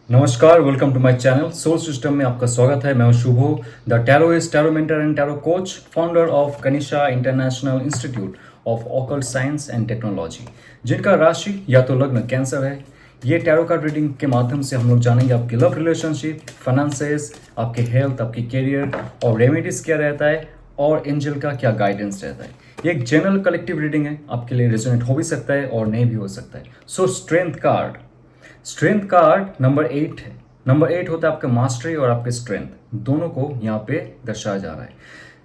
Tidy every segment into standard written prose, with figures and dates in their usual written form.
नमस्कार, welcome to my channel soul system में आपका स्वागत है। मैं हूं Shubho, the tarotist, tarot mentor and tarot coach, founder of Kanisha international institute of occult science and technology, जिनका राशि या तो लग्न कैंसर है। ये टैरो कार्ड रीडिंग के माध्यम से हम लोग जानेंगे आपकी लव रिलेशनशिप, फाइनेंसेस, आपके हेल्थ, आपकी करियर और रेमेडीज क्या रहता है और एंजल का क्या गाइडेंस रहता है। ये एक जनरल कलेक्टिव रीडिंग है, आपके लिए रेजोनेट हो भी सकता है और नहीं भी हो सकता है। सो स्ट्रेंथ कार्ड नंबर 8 है। नंबर 8 होता है आपका मास्टरी और आपके स्ट्रेंथ, दोनों को यहाँ पे दर्शाया जा रहा है।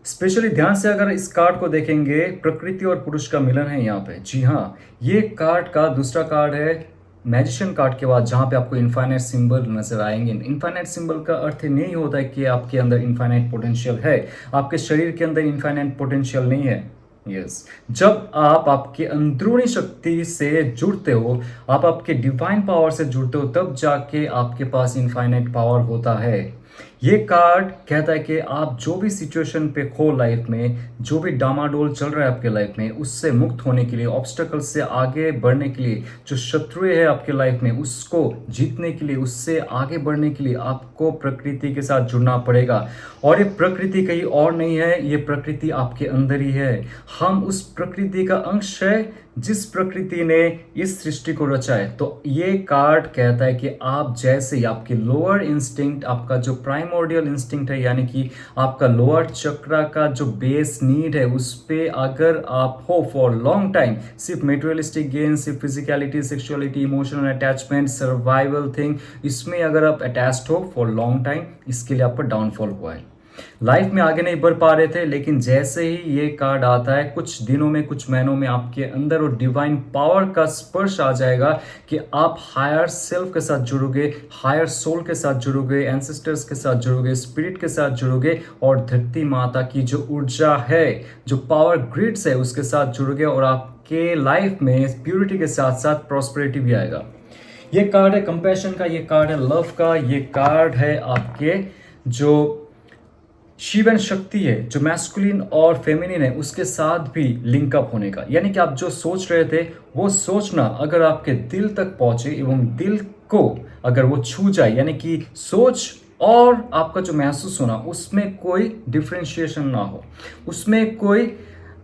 स्पेशली ध्यान से अगर इस कार्ड को देखेंगे, प्रकृति और पुरुष का मिलन है यहाँ पे। जी हाँ, ये कार्ड का दूसरा कार्ड है मैजिशियन कार्ड के बाद, जहाँ पे आपको इनफाइनाइट सिंबल नजर आएंगे। इनफाइनाइट सिंबल का अर्थ नहीं होता है कि आपके अंदर इनफाइनाइट पोटेंशियल है, आपके शरीर के अंदर इनफाइनाइट पोटेंशियल नहीं है। यस, जब आप आपके अंदरूनी शक्ति से जुड़ते हो, आप आपके डिवाइन पावर से जुड़ते हो, तब जाके आपके पास इनफाइनाइट पावर होता है। ये कार्ड कहता है कि आप जो भी सिचुएशन पे खो लाइफ में, जो भी डामाडोल चल रहा है आपके लाइफ में, उससे मुक्त होने के लिए, ऑब्स्टेकल से आगे बढ़ने के लिए, जो शत्रु है आपके लाइफ में उसको जीतने के लिए, उससे आगे बढ़ने के लिए आपको प्रकृति के साथ जुड़ना पड़ेगा। और ये प्रकृति कहीं और नहीं है, ये प्रकृति आपके अंदर ही है। हम उस प्रकृति का अंश है जिस प्रकृति ने इस सृष्टि को रचा है। तो ये कार्ड कहता है कि आप जैसे ही आपके लोअर इंस्टिंक्ट, आपका जो प्राइमोर्डियल इंस्टिंक्ट है, यानी कि आपका लोअर चक्रा का जो बेस नीड है, उस पे अगर आप हो फॉर लॉन्ग टाइम, सिर्फ मेटेरियलिस्टिक गेन, सिर्फ physicality, sexuality, emotional attachment, survival thing, इसमें अगर आप अटैच्ड हो फॉर लॉन्ग टाइम, इसके लिए आपका डाउनफॉल हुआ है। लाइफ में आगे नहीं बढ़ पा रहे थे, लेकिन जैसे ही ये कार्ड आता है, कुछ दिनों में, कुछ महीनों में आपके अंदर वो डिवाइन पावर का स्पर्श आ जाएगा कि आप हायर सेल्फ के साथ जुड़ोगे, हायर सोल के साथ जुड़ोगे, एंसेस्टर्स के साथ जुड़ोगे, स्पिरिट के साथ जुड़ोगे और धरती माता की जो ऊर्जा है, जो पावर ग्रिड्स है, उसके साथ जुड़ोगे और आपके लाइफ में प्यूरिटी के साथ साथ प्रॉस्पेरिटी भी आएगा। ये कार्ड है कंपैशन का, ये कार्ड है लव का, ये कार्ड है आपके जो शिव एंड शक्ति है, जो मैस्कुलिन और फेमिनिन है, उसके साथ भी लिंकअप होने का। यानी कि आप जो सोच रहे थे वो सोचना अगर आपके दिल तक पहुंचे एवं दिल को अगर वो छू जाए, यानी कि सोच और आपका जो महसूस होना, उसमें कोई डिफ्रेंशिएशन ना हो, उसमें कोई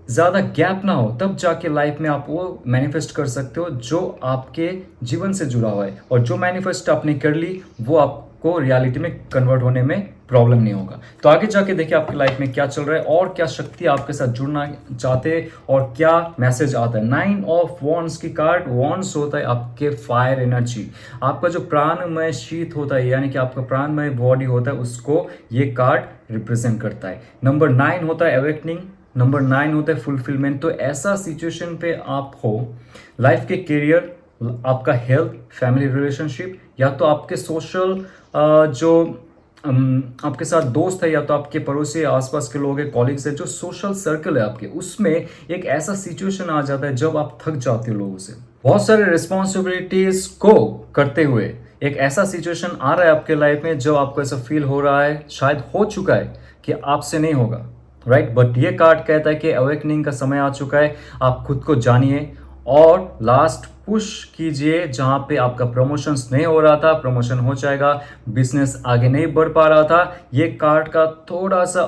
ज़्यादा गैप ना हो, तब जाके लाइफ में आप वो मैनिफेस्ट कर सकते हो जो आपके जीवन से जुड़ा हुआ है। और जो मैनिफेस्ट आपने कर ली वो आपको रियलिटी में कन्वर्ट होने में प्रॉब्लम नहीं होगा। तो आगे जाके देखिए आपकी लाइफ में क्या चल रहा है और क्या शक्ति आपके साथ जुड़ना चाहते हैं और क्या मैसेज आता है। 9 ऑफ वॉन्ड्स की कार्ड, वॉन्ड्स होता है आपके फायर एनर्जी, आपका जो प्राणमय शीत होता है, यानी कि आपका प्राणमय बॉडी होता है, उसको ये कार्ड रिप्रेजेंट करता है। नंबर 9 होता है अवेकनिंग, नंबर 9 होता है फुलफिलमेंट। तो ऐसा सिचुएशन पे आप हो, लाइफ के करियर, आपका हेल्थ, फैमिली रिलेशनशिप, या तो आपके सोशल जो आपके साथ दोस्त है, या तो आपके पड़ोसी, आसपास के लोग हैं, कॉलिग्स है, जो सोशल सर्कल है आपके, उसमें एक ऐसा सिचुएशन आ जाता है जब आप थक जाते हो लोगों से, बहुत सारे रिस्पॉन्सिबिलिटीज को करते हुए। एक ऐसा सिचुएशन आ रहा है आपके लाइफ में जब आपको ऐसा फील हो रहा है, शायद हो चुका है कि आपसे नहीं होगा, राइट। बट ये कार्ड कहता है कि अवेकनिंग का समय आ चुका है, आप खुद को जानिए और लास्ट पुश कीजिए। जहां पे आपका प्रमोशंस नहीं हो रहा था, प्रमोशन हो जाएगा, बिजनेस आगे नहीं बढ़ पा रहा था, ये कार्ड का थोड़ा सा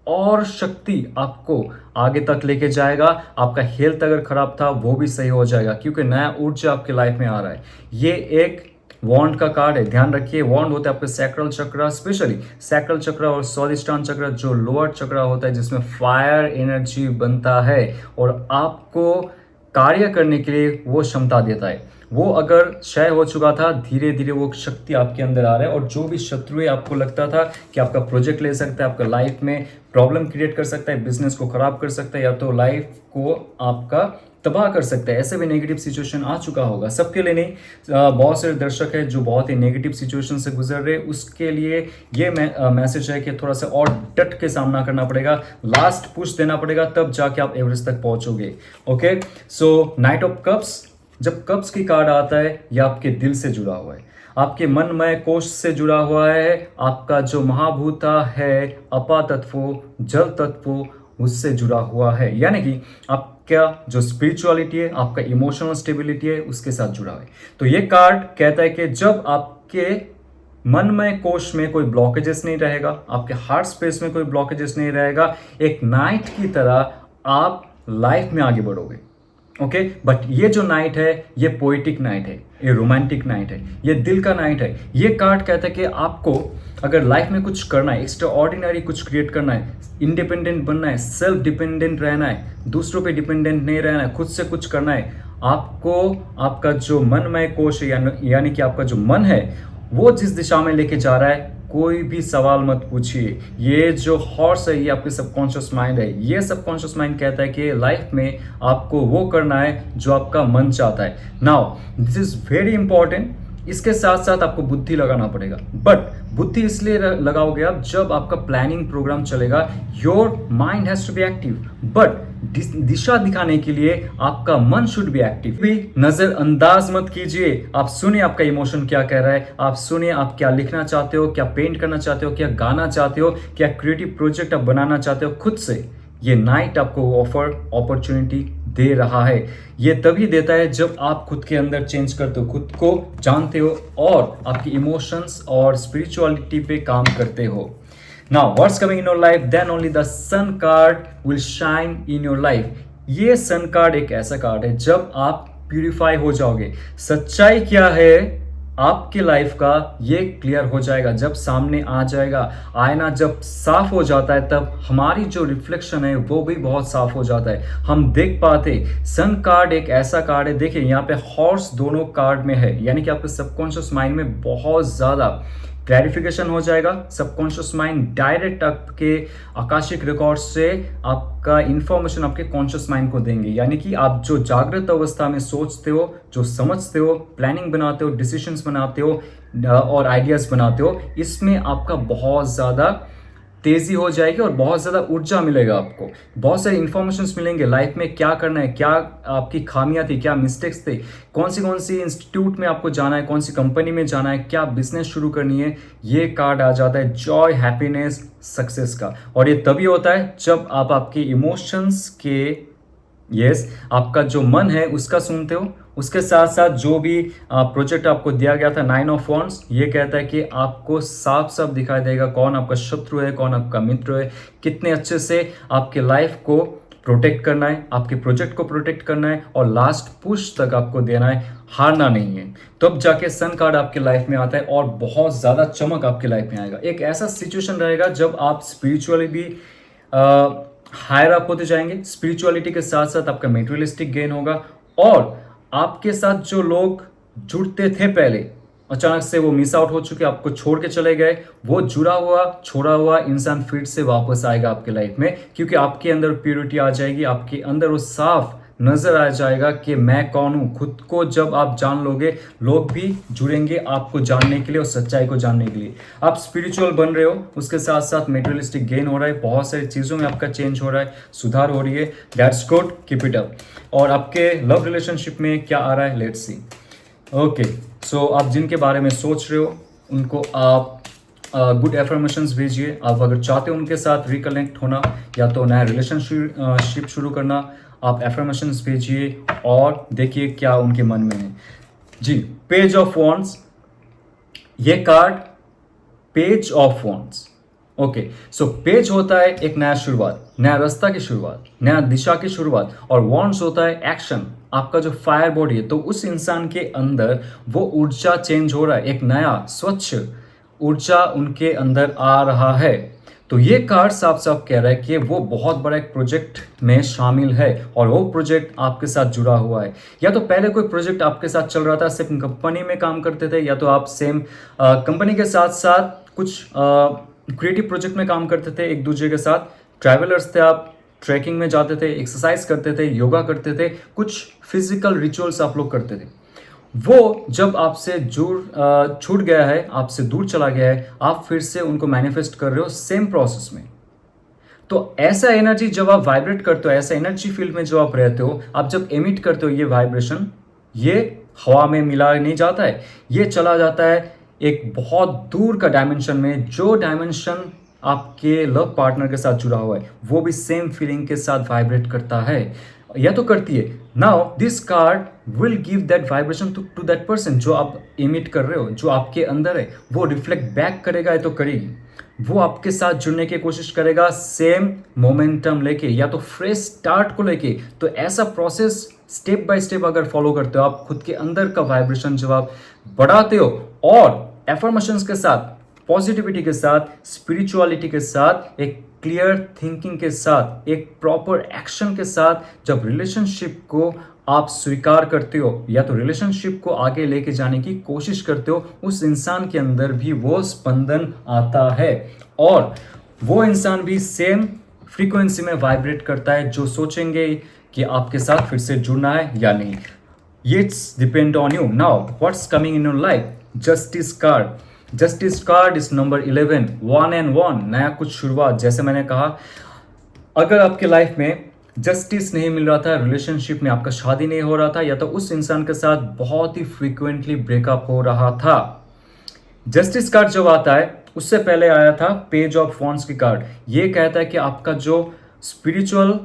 और शक्ति आपको आगे तक लेके जाएगा। आपका हेल्थ अगर खराब था वो भी सही हो जाएगा, क्योंकि नया ऊर्जा आपके लाइफ में आ रहा है। ये एक वॉन्ड का कार्ड है, ध्यान रखिए। वॉन्ड होता है आपके सैक्रल चक्र, स्पेशली सैक्रल चक्र और स्वादिष्टान चक्र, जो लोअर चक्र होता है, जिसमें फायर एनर्जी बनता है और आपको कार्य करने के लिए वो क्षमता देता है। वो अगर क्षय हो चुका था, धीरे धीरे वो शक्ति आपके अंदर आ रहा है। और जो भी शत्रु आपको लगता था कि आपका प्रोजेक्ट ले सकता है, आपका लाइफ में प्रॉब्लम क्रिएट कर सकता है, बिजनेस को खराब कर सकता है, या तो लाइफ को आपका तबाह कर सकता है, ऐसे भी नेगेटिव सिचुएशन आ चुका होगा। सबके लिए नहीं, बहुत से दर्शक है जो बहुत ही नेगेटिव सिचुएशन से गुजर रहे, उसके लिए ये मैसेज है कि थोड़ा सा और डट के सामना करना पड़ेगा, लास्ट पुश देना पड़ेगा, तब जाके आप एवरेज तक पहुंचोगे। Okay, so knight of cups, जब कप्स की कार्ड आता है, यह आपके दिल से जुड़ा हुआ है, आपके मनमय कोश से जुड़ा हुआ है, आपका जो महाभूता है, अपा तत्व, जल तत्व, उससे जुड़ा हुआ है। यानी कि आपका जो स्पिरिचुअलिटी है, आपका इमोशनल स्टेबिलिटी है, उसके साथ जुड़ा है। तो ये कार्ड कहता है कि जब आप आपके मनमय कोश में कोई ब्लॉकेजेस नहीं रहेगा, आपके हार्ट स्पेस में कोई ब्लॉकेजेस नहीं रहेगा। एक नाइट की तरह आप लाइफ में आगे बढ़ोगे। ओके, बट ये जो नाइट है ये पोएटिक नाइट है, ये रोमांटिक नाइट है, ये दिल का नाइट है। ये कार्ड कहता है कि आपको अगर लाइफ में कुछ करना है, एक्स्ट्रा ऑर्डिनरी कुछ क्रिएट करना है, इंडिपेंडेंट बनना है, सेल्फ डिपेंडेंट रहना है, दूसरों पे डिपेंडेंट नहीं रहना है, खुद से कुछ करना है, आपको आपका जो मनमय कोश है यानी कि आपका जो मन है वो जिस दिशा में लेके जा रहा है, कोई भी सवाल मत पूछिए। ये जो हॉर्स है ये आपके सबकॉन्शियस माइंड है। ये सबकॉन्शियस माइंड कहता है कि लाइफ में आपको वो करना है जो आपका मन चाहता है। Now this is very important. इसके साथ साथ आपको बुद्धि लगाना पड़ेगा, बट बुद्धि इसलिए लगाओगे आप जब आपका प्लानिंग प्रोग्राम चलेगा। Your mind has to be active, but दिशा दिखाने के लिए आपका मन शुड बी एक्टिव। भी नजरअंदाज मत कीजिए। आप सुनिए आपका इमोशन क्या कह रहा है, आप सुनिए आप क्या लिखना चाहते हो, क्या पेंट करना चाहते हो, क्या गाना चाहते हो, क्या क्रिएटिव प्रोजेक्ट आप बनाना चाहते हो खुद से। ये नाइट आपको ऑफर अपॉर्चुनिटी दे रहा है। ये तभी देता है जब आप खुद के अंदर चेंज करते हो, खुद को जानते हो और आपकी इमोशंस और स्पिरिचुअलिटी पे काम करते हो। Now, what's coming in your life? Then only the sun card will shine in your life. ये सन कार्ड एक ऐसा कार्ड है जब आप प्यूरिफाई हो जाओगे, सच्चाई क्या है आपके लाइफ का ये क्लियर हो जाएगा। जब सामने आ जाएगा आईना, जब साफ हो जाता है तब हमारी जो रिफ्लेक्शन है वो भी बहुत साफ हो जाता है, हम देख पाते। सन कार्ड एक ऐसा कार्ड है, देखिए यहाँ पे हॉर्स दोनों कार्ड में है, यानी कि आपके सबकॉन्शियस माइंड में बहुत ज्यादा क्लैरिफिकेशन हो जाएगा। सबकॉन्शियस माइंड डायरेक्ट आपके आकाशिक रिकॉर्ड से आपका इंफॉर्मेशन आपके कॉन्शियस माइंड को देंगे, यानी कि आप जो जागृत अवस्था में सोचते हो, जो समझते हो, प्लानिंग बनाते हो, डिसीजंस बनाते हो और आइडियाज बनाते हो, इसमें आपका बहुत ज़्यादा तेजी हो जाएगी और बहुत ज़्यादा ऊर्जा मिलेगा। आपको बहुत सारे इंफॉर्मेशंस मिलेंगे लाइफ में क्या करना है, क्या आपकी खामियां थी, क्या मिस्टेक्स थे, कौन सी इंस्टीट्यूट में आपको जाना है, कौन सी कंपनी में जाना है, क्या बिजनेस शुरू करनी है। ये कार्ड आ जाता है जॉय, हैप्पीनेस, सक्सेस का। और ये तभी होता है जब आप आपके इमोशंस के आपका जो मन है उसका सुनते हो। उसके साथ साथ जो भी प्रोजेक्ट आपको दिया गया था 9 ऑफ वॉन्ड्स, ये कहता है कि आपको साफ साफ दिखाई देगा कौन आपका शत्रु है, कौन आपका मित्र है, कितने अच्छे से आपके लाइफ को प्रोटेक्ट करना है, आपके प्रोजेक्ट को प्रोटेक्ट करना है और लास्ट पुश तक आपको देना है, हारना नहीं है। तब जाके सन कार्ड आपके लाइफ में आता है और बहुत ज़्यादा चमक आपके लाइफ में आएगा। एक ऐसा सिचुएशन रहेगा जब आप स्पिरिचुअली भी हायर अप होते जाएंगे, स्पिरिचुअलिटी के साथ साथ आपका मेटेरियलिस्टिक गेन होगा और आपके साथ जो लोग जुड़ते थे पहले, अचानक से वो मिस आउट हो चुके, आपको छोड़ के चले गए, वो जुड़ा हुआ छोड़ा हुआ इंसान फिर से वापस आएगा आपके लाइफ में, क्योंकि आपके अंदर प्योरिटी आ जाएगी, आपके अंदर वो साफ नजर आ जाएगा कि मैं कौन हूँ। खुद को जब आप जान लोगे, लोग भी जुड़ेंगे आपको जानने के लिए और सच्चाई को जानने के लिए। आप स्पिरिचुअल बन रहे हो, उसके साथ साथ मेटेरियलिस्टिक गेन हो रहा है, बहुत सारी चीज़ों में आपका चेंज हो रहा है, सुधार हो रही है। That's good, keep it up. और आपके लव रिलेशनशिप में क्या आ रहा है, लेट्स सी। ओके, सो आप जिनके बारे में सोच रहे हो उनको आप गुड एफर्मेशंस भेजिए। आप अगर चाहते हो उनके साथ रिकनेक्ट होना या तो नया रिलेशनशिप शुरू करना, आप एफर्मेशंस भेजिए और देखिए क्या उनके मन में है। जी, पेज ऑफ वॉन्ड्स, ये card page of wands. Okay, so page होता है एक नया शुरुआत, नया रास्ता की शुरुआत, नया दिशा की शुरुआत, और वॉन्ड्स होता है एक्शन, आपका जो फायर बॉडी है। तो उस इंसान के अंदर वो ऊर्जा चेंज हो रहा है, एक नया स्वच्छ ऊर्जा उनके अंदर आ रहा है। तो ये कार्ड साफ साफ कह रहा है कि वो बहुत बड़ा एक प्रोजेक्ट में शामिल है और वो प्रोजेक्ट आपके साथ जुड़ा हुआ है। या तो पहले कोई प्रोजेक्ट आपके साथ चल रहा था, सिर्फ कंपनी में काम करते थे, या तो आप सेम कंपनी के साथ साथ कुछ क्रिएटिव प्रोजेक्ट में काम करते थे एक दूसरे के साथ, ट्रैवलर्स थे आप, ट्रैकिंग में जाते थे, एक्सरसाइज करते थे, योगा करते थे, कुछ फिजिकल रिचुअल्स आप लोग करते थे। वो जब आपसे छूट गया है, आपसे दूर चला गया है, आप फिर से उनको मैनिफेस्ट कर रहे हो सेम प्रोसेस में। तो ऐसा एनर्जी जब आप वाइब्रेट करते हो, ऐसा एनर्जी फील्ड में जो आप रहते हो, आप जब एमिट करते हो ये वाइब्रेशन, ये हवा में मिला नहीं जाता है, ये चला जाता है एक बहुत दूर का डायमेंशन में। जो डायमेंशन आपके लव पार्टनर के साथ जुड़ा हुआ है वो भी सेम फीलिंग के साथ वाइब्रेट करता है। या तो करती है। Now this card will give that vibration to that person जो आप इमिट कर रहे हो, जो आपके अंदर है, वो रिफ्लेक्ट बैक करेगा, या तो करेगी। वो आपके साथ जुड़ने की कोशिश करेगा सेम मोमेंटम लेके, या तो फ्रेश स्टार्ट को लेके। तो ऐसा प्रोसेस स्टेप बाय स्टेप अगर फॉलो करते हो आप, खुद के अंदर का वाइब्रेशन जब आप बढ़ाते हो और एफर्मेशंस के साथ, पॉजिटिविटी के साथ, स्पिरिचुअलिटी के साथ, एक क्लियर थिंकिंग के साथ, एक प्रॉपर एक्शन के साथ, जब रिलेशनशिप को आप स्वीकार करते हो या तो रिलेशनशिप को आगे लेके जाने की कोशिश करते हो, उस इंसान के अंदर भी वो स्पंदन आता है और वो इंसान भी सेम फ्रीक्वेंसी में वाइब्रेट करता है, जो सोचेंगे कि आपके साथ फिर से जुड़ना है या नहीं। It's depend on you. Now, what's coming in your life? Justice card. Justice card is number 11. 1 and 1. नया कुछ शुरुआत। जैसे मैंने कहा, अगर आपके लाइफ में जस्टिस नहीं मिल रहा था, रिलेशनशिप में आपका शादी नहीं हो रहा था, या तो उस इंसान के साथ बहुत ही फ्रीक्वेंटली ब्रेकअप हो रहा था, जस्टिस कार्ड जब आता है, उससे पहले आया था पेज ऑफ वॉन्ड्स की कार्ड। ये कहता है कि आपका जो स्पिरिचुअल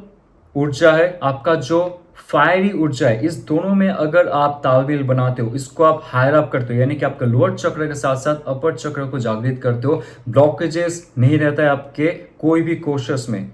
ऊर्जा है, आपका जो फायरी ऊर्जा है, इस दोनों में अगर आप तालमेल बनाते हो, इसको आप हायर अप करते हो, यानी कि आपका लोअर चक्र के साथ साथ अपर चक्र को जागृत करते हो, ब्लॉकेजेस नहीं रहता है आपके कोई भी कोशिश में,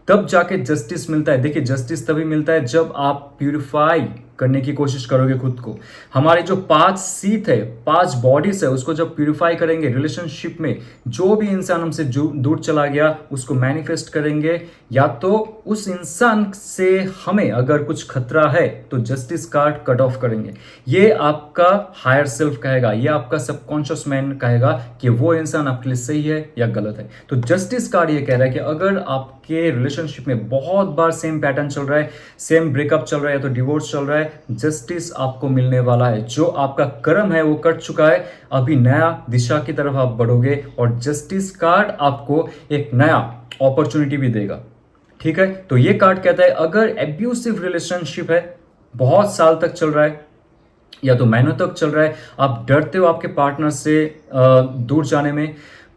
तब जाके जस्टिस मिलता है। देखिए, जस्टिस तभी मिलता है जब आप प्यूरिफाई करने की कोशिश करोगे खुद को। हमारे जो 5 सीट है, 5 बॉडीज है, उसको जब प्यूरिफाई करेंगे रिलेशनशिप में, जो भी इंसान हमसे दूर चला गया उसको मैनिफेस्ट करेंगे, या तो उस इंसान से हमें अगर कुछ खतरा है तो जस्टिस कार्ड कट ऑफ करेंगे। ये आपका हायर सेल्फ कहेगा, ये आपका सबकॉन्शियस माइंड कहेगा कि वो इंसान आपके लिए सही है या गलत है। तो जस्टिस कार्ड ये कह रहा है कि अगर आपके रिलेशनशिप में बहुत बार सेम पैटर्न चल रहा है, सेम ब्रेकअप चल रहा है या तो डिवोर्स चल रहा है, जस्टिस आपको मिलने वाला है। जो आपका कर्म है वो कट चुका है, अभी नया दिशा की तरफ आप बढ़ोगे और जस्टिस कार्ड आपको एक नया अपॉर्चुनिटी भी देगा। ठीक है, तो ये कार्ड कहता है अगर एब्यूसिव रिलेशनशिप है, बहुत साल तक चल रहा है या तो महीनों तक चल रहा है, आप डरते हो आपके पार्टनर से दूर जाने में,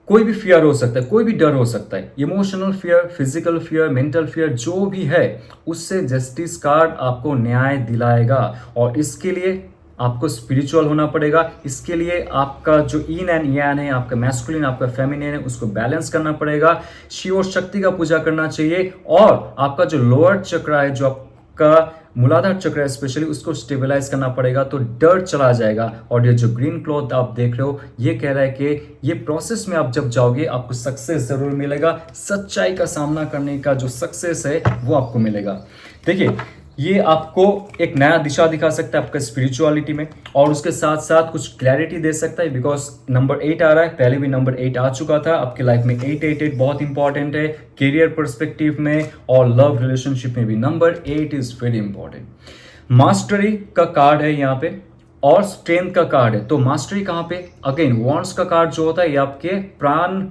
कोई भी फियर हो सकता है, कोई भी डर हो सकता है, emotional fear, physical fear, mental fear, जो भी है, उससे जस्टिस कार्ड आपको न्याय दिलाएगा। और इसके लिए आपको स्पिरिचुअल होना पड़ेगा, इसके लिए आपका जो इन एंड यान है, आपका मैस्कुलिन, आपका फेमिनिन है, उसको बैलेंस करना पड़ेगा, शिव और शक्ति का पूजा करना चाहिए, और आपका जो लोअर चक्र है, जो आपका मूलाधार चक्र है स्पेशली, उसको स्टेबलाइज करना पड़ेगा, तो डर चला जाएगा। और ये जो ग्रीन क्लॉथ आप देख रहे हो, ये कह रहा है कि ये प्रोसेस में आप जब जाओगे आपको सक्सेस जरूर मिलेगा, सच्चाई का सामना करने का जो सक्सेस है वो आपको मिलेगा। देखिए, ये आपको एक नया दिशा दिखा सकता है आपका स्पिरिचुअलिटी में, और उसके साथ साथ कुछ क्लैरिटी दे सकता है, बिकॉज नंबर 8 आ रहा है, पहले भी नंबर 8 आ चुका था आपके लाइफ में। 888 बहुत इंपॉर्टेंट है करियर पर्सपेक्टिव में और लव रिलेशनशिप में भी। Number 8 is very important. Mastery का कार्ड है यहाँ पे और स्ट्रेंथ का कार्ड है। तो मास्टरी कहाँ पे? अगेन वॉन्ड्स का कार्ड जो होता है ये आपके प्राण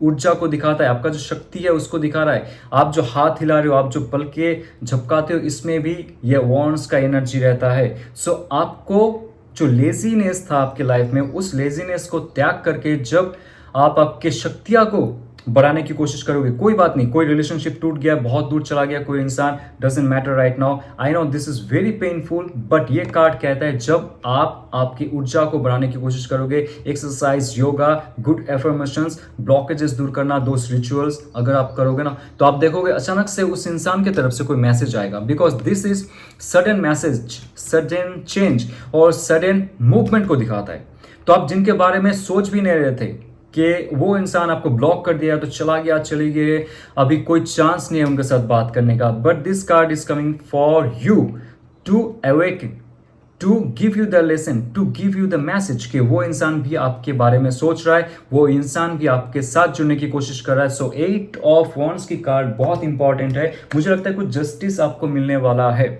ऊर्जा को दिखाता है, आपका जो शक्ति है उसको दिखा रहा है। आप जो हाथ हिला रहे हो, आप जो पल के झपकाते हो, इसमें भी ये वॉन्ड्स का एनर्जी रहता है। सो आपको जो लेजीनेस था आपके लाइफ में, उस लेजीनेस को त्याग करके जब आप आपके शक्तियां को बढ़ाने की कोशिश करोगे, कोई बात नहीं, कोई रिलेशनशिप टूट गया, बहुत दूर चला गया कोई इंसान, doesn't matter right now, I know this is very painful, but ये कार्ड कहता है जब आप आपकी ऊर्जा को बढ़ाने की कोशिश करोगे, exercise, yoga, good affirmations, blockages दूर करना, दोस्त रिचुअल्स अगर आप करोगे ना, तो आप देखोगे अचानक से उस इंसान की तरफ से कोई मैसेज आएगा, because this is sudden message, sudden change और सडन मूवमेंट को दिखाता है। तो आप जिनके बारे में सोच भी नहीं रहे थे कि वो इंसान आपको ब्लॉक कर दिया तो चला गया, चली गए, अभी कोई चांस नहीं है उनके साथ बात करने का, but this card is coming for you to awaken, to give you the lesson, to give you the message कि वो इंसान भी आपके बारे में सोच रहा है, वो इंसान भी आपके साथ जुड़ने की कोशिश कर रहा है। सो 8 ऑफ वॉन्ड्स की कार्ड बहुत इंपॉर्टेंट है। मुझे लगता है कुछ जस्टिस आपको मिलने वाला है।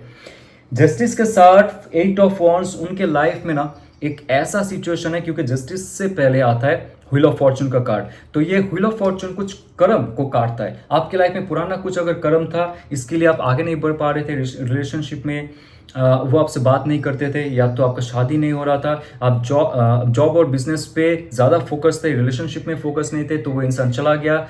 जस्टिस के साथ 8 ऑफ वॉन्ड्स उनके लाइफ में ना एक ऐसा सिचुएशन है, क्योंकि जस्टिस से पहले आता है व्हील ऑफ फॉर्चून का कार्ड। तो ये व्हील ऑफ फॉर्चून कुछ कर्म को काटता है। आपके लाइफ में पुराना कुछ अगर कर्म था, इसके लिए आप आगे नहीं बढ़ पा रहे थे रिलेशनशिप में, वो आपसे बात नहीं करते थे, या तो आपका शादी नहीं हो रहा था, आप जॉब और बिजनेस पे ज़्यादा फोकस थे, रिलेशनशिप में फोकस नहीं थे, तो वो इंसान चला गया,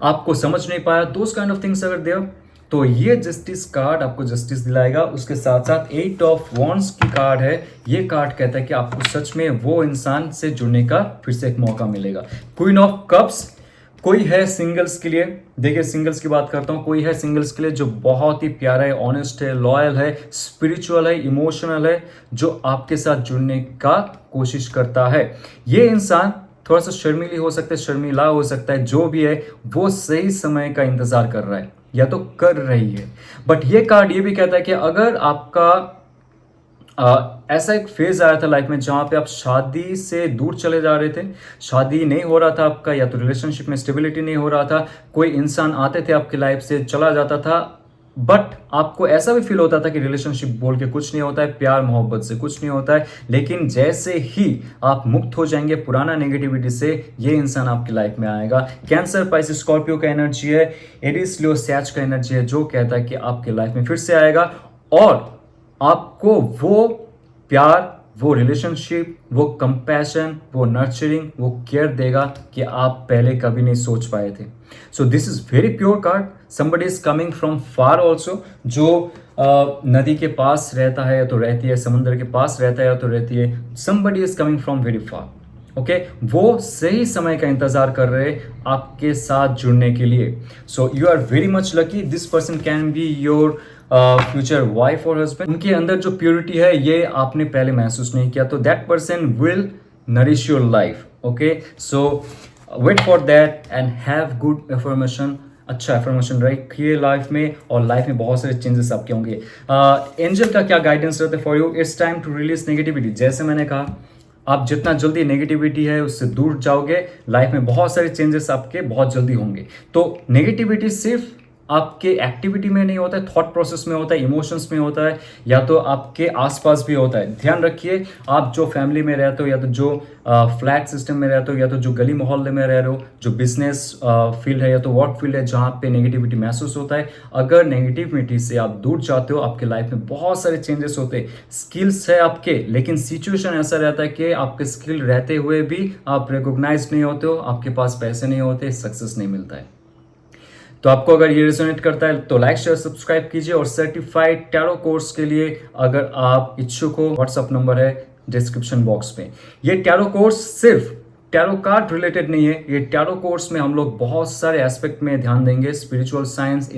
आपको समझ नहीं पाया, दोस काइंड ऑफ थिंग्स अगर देयर, तो ये जस्टिस कार्ड आपको जस्टिस दिलाएगा। उसके साथ साथ 8 ऑफ वॉन्ड्स की कार्ड है। ये कार्ड कहता है कि आपको सच में वो इंसान से जुड़ने का फिर से एक मौका मिलेगा। क्वीन ऑफ कप्स, कोई है सिंगल्स के लिए, देखिए सिंगल्स की बात करता हूं, कोई है सिंगल्स के लिए जो बहुत ही प्यारा है, ऑनेस्ट है, लॉयल है, स्पिरिचुअल है, इमोशनल है, जो आपके साथ जुड़ने का कोशिश करता है। ये इंसान थोड़ा सा शर्मीली हो सकता है, शर्मीला हो सकता है, जो भी है वो सही समय का इंतजार कर रहा है या तो कर रही है। बट ये कार्ड ये भी कहता है कि अगर आपका ऐसा एक फेज आया था लाइफ में जहां पे आप शादी से दूर चले जा रहे थे, शादी नहीं हो रहा था आपका, या तो रिलेशनशिप में स्टेबिलिटी नहीं हो रहा था, कोई इंसान आते थे आपकी लाइफ से चला जाता था, बट आपको ऐसा भी फील होता था कि रिलेशनशिप बोल के कुछ नहीं होता है, प्यार मोहब्बत से कुछ नहीं होता है। लेकिन जैसे ही आप मुक्त हो जाएंगे पुराना नेगेटिविटी से, ये इंसान आपकी लाइफ में आएगा। कैंसर, पाइसेस, स्कॉर्पियो का एनर्जी है, एरिस, लियो, सैज का एनर्जी है, जो कहता है कि आपकी लाइफ में फिर से आएगा और आपको वो प्यार, वो रिलेशनशिप, वो कंपैशन, वो नर्चरिंग, वो केयर देगा कि आप पहले कभी नहीं सोच पाए थे। So this is very pure card. Somebody is coming from far also, जो नदी के पास रहता है या तो रहती है, समुद्र के पास रहता है या तो रहती है। Somebody is coming from very far. Okay, वो सही समय का इंतजार कर रहे आपके साथ जुड़ने के लिए। So you are very much lucky. This person can be your future wife और हस्बैंड। उनके अंदर जो प्योरिटी है ये आपने पहले महसूस नहीं किया, तो that person will nourish your life. Okay, so wait for that and have good affirmation. अच्छा एफर्मेशन रखिए लाइफ में, और लाइफ में बहुत सारे चेंजेस आपके होंगे। एंजल का क्या गाइडेंस रहता है for you? It's time to release negativity. जैसे मैंने कहा, आप जितना जल्दी नेगेटिविटी है उससे दूर जाओगे, लाइफ में बहुत सारे चेंजेस आपके बहुत जल्दी होंगे। तो नेगेटिविटी सिर्फ आपके एक्टिविटी में नहीं होता है, थॉट प्रोसेस में होता है, इमोशंस में होता है, या तो आपके आसपास भी होता है। ध्यान रखिए, आप जो फैमिली में रहते हो, या तो जो फ्लैट सिस्टम में रहते हो, या तो जो गली मोहल्ले में रह रहे हो, जो बिजनेस फील्ड है या तो वर्क फील्ड है जहाँ पे नेगेटिविटी महसूस होता है, अगर नेगेटिविटी से आप दूर जाते हो, आपके लाइफ में बहुत सारे चेंजेस होते हैं। स्किल्स है आपके, लेकिन सिचुएशन ऐसा रहता है कि आपके स्किल रहते हुए भी आप रिकॉग्नाइज नहीं होते हो, आपके पास पैसे नहीं होते, सक्सेस नहीं मिलता है। तो आपको अगर ये रेजोनेट करता है तो लाइक, शेयर, सब्सक्राइब कीजिए। और सर्टिफाइड टैरो कोर्स के लिए अगर आप इच्छुक हो, व्हाट्सअप नंबर है डिस्क्रिप्शन बॉक्स में। ये टैरो कोर्स सिर्फ टैरो कार्ड रिलेटेड नहीं है, ये टैरो कोर्स में हम लोग बहुत सारे एस्पेक्ट में ध्यान देंगे। स्पिरिचुअल साइंस,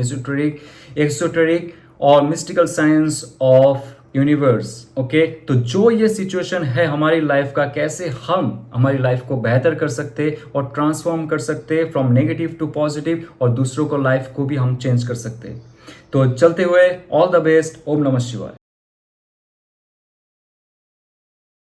एसोटेरिक और mystical science of universe. Okay, तो जो ये सिचुएशन है हमारी लाइफ का, कैसे हम हमारी लाइफ को बेहतर कर सकते और ट्रांसफॉर्म कर सकते फ्रॉम नेगेटिव टू पॉजिटिव, और दूसरों को लाइफ को भी हम चेंज कर सकते। तो चलते हुए ऑल द बेस्ट। ओम नमः शिवाय।